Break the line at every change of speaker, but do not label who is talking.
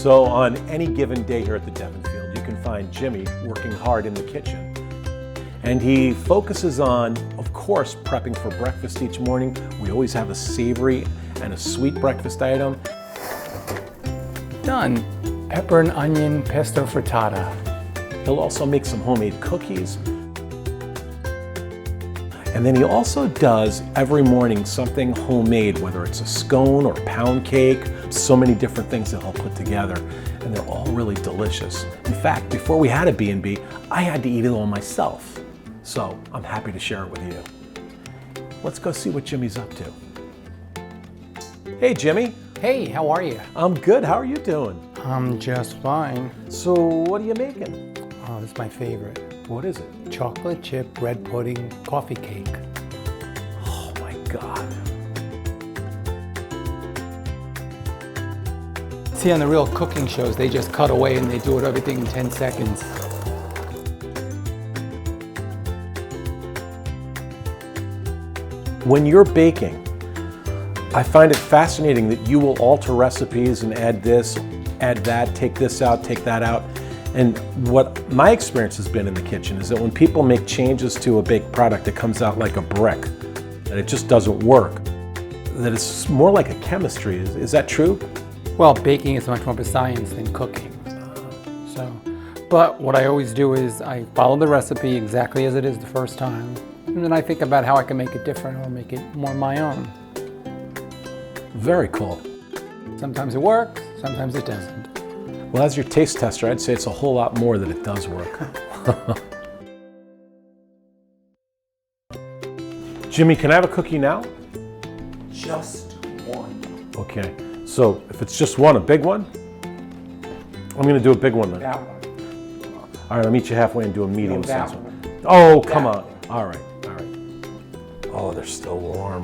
So on any given day here at the Devonfield, you can find Jimmy working hard in the kitchen. And he focuses on, of course, prepping for breakfast each morning. We always have a savory and a sweet breakfast item.
Done. Pepper and onion pesto frittata.
He'll also make some homemade cookies. And then he also does every morning something homemade, whether it's a scone or pound cake, so many different things that he'll put together, and they're all really delicious. In fact, before we had a B&B, I had to eat it all myself. So I'm happy to share it with you. Let's go see what Jimmy's up to. Hey, Jimmy.
Hey, how are you?
I'm good. How are you doing?
I'm just fine.
So what are you making?
Oh, this is my favorite.
What is it?
Chocolate chip bread pudding coffee cake.
Oh my God.
See, on the real cooking shows, they just cut away and they do everything in 10 seconds.
When you're baking, I find it fascinating that you will alter recipes and add this, add that, take this out, take that out. And what my experience has been in the kitchen is that when people make changes to a baked product, it comes out like a brick, that it just doesn't work, that it's more like a chemistry. Is that true?
Well, baking is much more of a science than cooking. But what I always do is I follow the recipe exactly as it is the first time, and then I think about how I can make it different or make it more my own.
Very cool.
Sometimes it works, sometimes it doesn't.
Well, as your taste tester, I'd say it's a whole lot more that it does work. Jimmy, can I have a cookie now?
Just one.
Okay, so if it's just one, a big one? I'm gonna do a big one then.
That one.
All right, I'll meet you halfway and do a medium
No, that
size one.
one.
Oh, come
That
on. All right, all right. Oh, they're still warm.